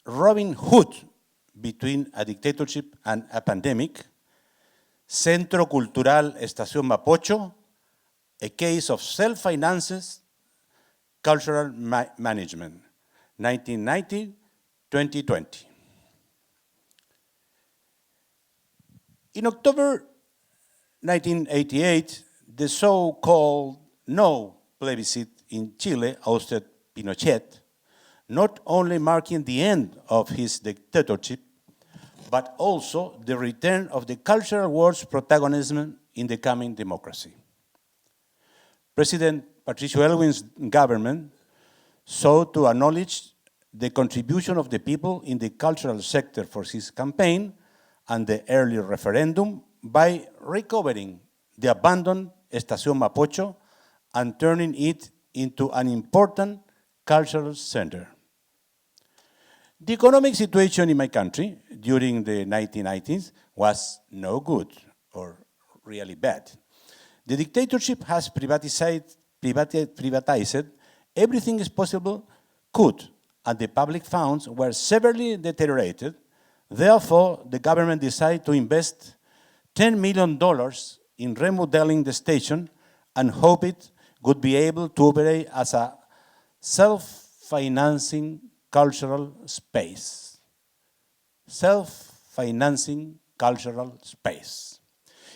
Robin Hood between a dictatorship and a pandemic, Centro Cultural Estación Mapocho, a case of self-finances, cultural management, 1990-2020. In October 1988, the so-called no plebiscite in Chile ousted Pinochet, not only marking the end of his dictatorship, but also the return of the cultural world's protagonism in the coming democracy. President Patricio Aylwin's government sought to acknowledge the contribution of the people in the cultural sector for his campaign and the early referendum by recovering the abandoned Estación Mapocho and turning it into an important cultural center. The economic situation in my country during the 1990s was no good or really bad. The dictatorship has privatized everything is possible could, and the public funds were severely deteriorated. Therefore, the government decided to invest $10 million in remodeling the station and hope it would be able to operate as a self-financing cultural space. Self-financing cultural space.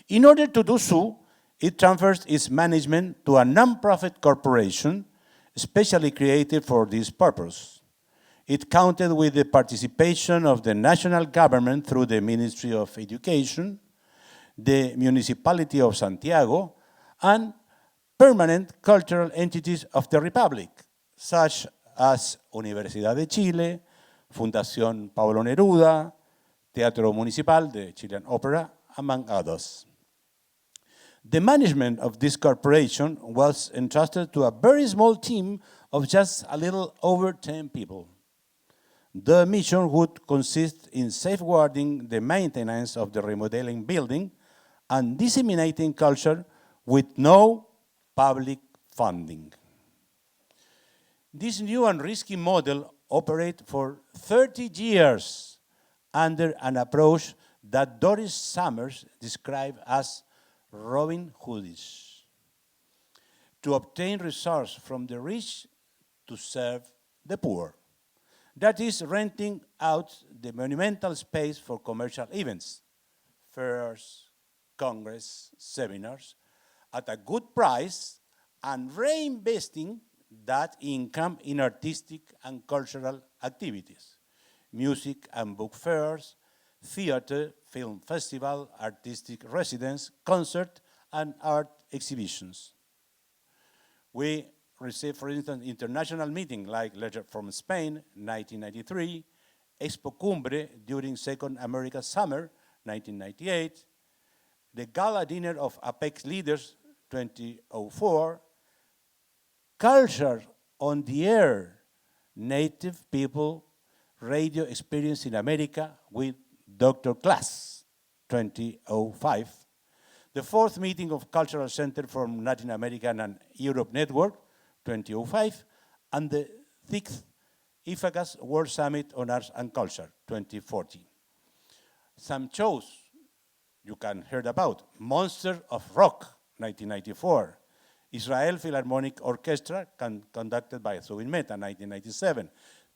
In order to do so, it transfers its management to a non-profit corporation specially created for this purpose. It counted with the participation of the national government through the Ministry of Education, the municipality of Santiago, and permanent cultural entities of the Republic, such as Universidad de Chile, Fundación Pablo Neruda, Teatro Municipal, the Chilean Opera, among others. The management of this corporation was entrusted to a very small team of just a little over 10 people. The mission would consist in safeguarding the maintenance of the remodeling building and disseminating culture with no public funding. This new and risky model operated for 30 years under an approach that Doris Summers described as Robin Hoodish, to obtain resources from the rich to serve the poor. That is, renting out the monumental space for commercial events, fairs, congress, seminars, at a good price and reinvesting that income in artistic and cultural activities, music and book fairs, theater, film festival, artistic residence, concert, and art exhibitions. We received, for instance, international meetings like Letter from Spain, 1993, Expo Cumbre during Second America Summer, 1998, the Gala Dinner of Apex Leaders, 2004, Culture on the Air, Native People Radio Experience in America with Dr. Class, 2005. The fourth meeting of Cultural Center from Latin American and Europe Network, 2005. And the sixth IFACAS World Summit on Arts and Culture, 2014. Some shows you can hear about. Monster of Rock, 1994. Israel Philharmonic Orchestra, conducted by Zubin Mehta, 1997.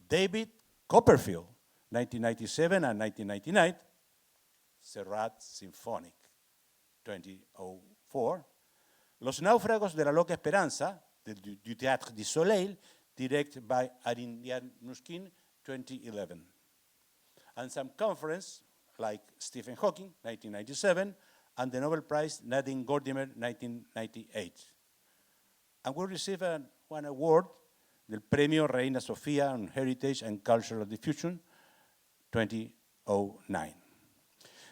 David Copperfield, 1997 and 1999. Serrat Symphonic, 2004. Los Náufragos de la Loca Esperanza, du Théâtre du Soleil, directed by Arindian Nushkin, 2011. And some conference, like Stephen Hawking, 1997, and the Nobel Prize Nadine Gordimer, 1998. And we received one award, the Premio Reina Sofía on Heritage and Cultural Diffusion, 2009.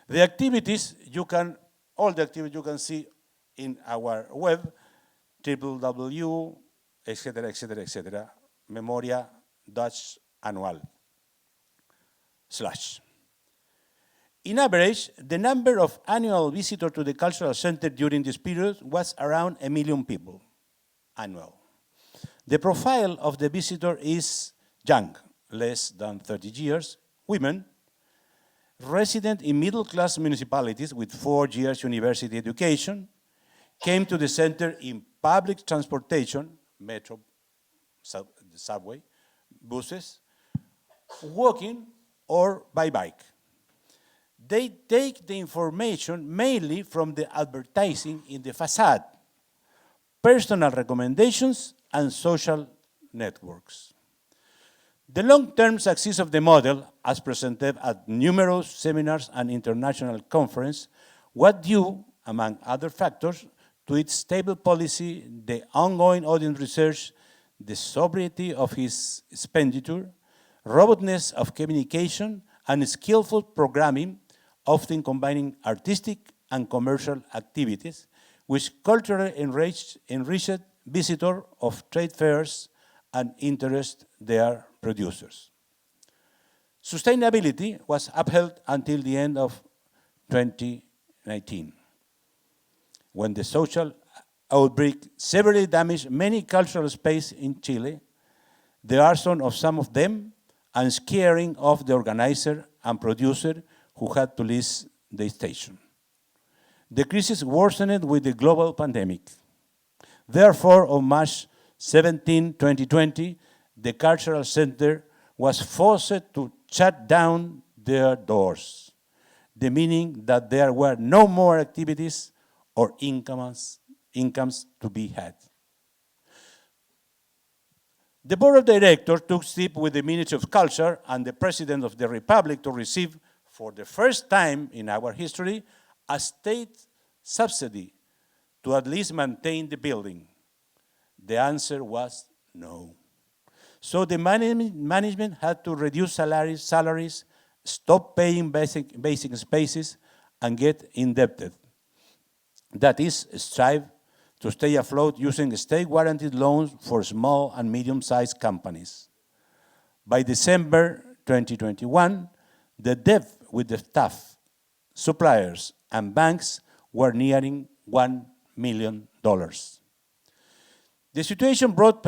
The activities all the activities you can see in our web, www, etc., etc., etc., memoria-anual/. In average, the number of annual visitors to the Cultural Center during this period was around 1 million people annual. The profile of the visitor is young, less than 30 years, women, resident in middle-class municipalities with 4 years university education, came to the center in public transportation, metro, subway, buses, walking, or by bike. They take the information mainly from the advertising in the facade, personal recommendations, and social networks. The long-term success of the model, as presented at numerous seminars and international conferences, was due, among other factors, to its stable policy, the ongoing audience research, the sobriety of his expenditure, robustness of communication, and skillful programming, often combining artistic and commercial activities, which culturally enriched visitors of trade fairs and interest their producers. Sustainability was upheld until the end of 2019, when the social outbreak severely damaged many cultural spaces in Chile, the arson of some of them, and scaring of the organizer and producer who had to lease the station. The crisis worsened with the global pandemic. Therefore, on March 17, 2020, the Cultural Center was forced to shut down their doors, the meaning that there were no more activities or incomes to be had. The Board of Directors took steps with the Ministry of Culture and the President of the Republic to receive, for the first time in our history, a state subsidy to at least maintain the building. The answer was no. So the management had to reduce salaries, stop paying basic spaces, and get indebted. That is, strive to stay afloat using state-guaranteed loans for small and medium-sized companies. By December 2021, the debt with the staff, suppliers, and banks were nearing $1 million. The situation brought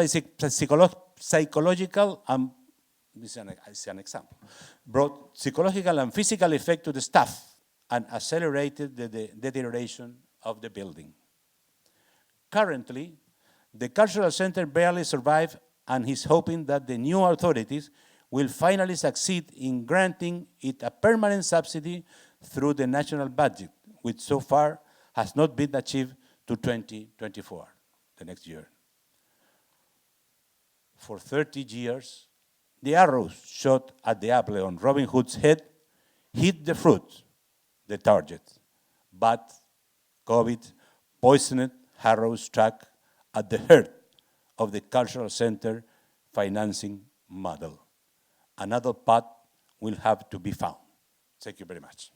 psychological and this is an example, brought psychological and physical effect to the staff and accelerated the deterioration of the building. Currently, the Cultural Center barely survives, and he's hoping that the new authorities will finally succeed in granting it a permanent subsidy through the national budget, which so far has not been achieved to 2024, the next year. For 30 years, the arrows shot at the apple on Robin Hood's head hit the fruit, the target. But COVID poisoned arrows struck at the heart of the Cultural Center financing model. Another path will have to be found. Thank you very much.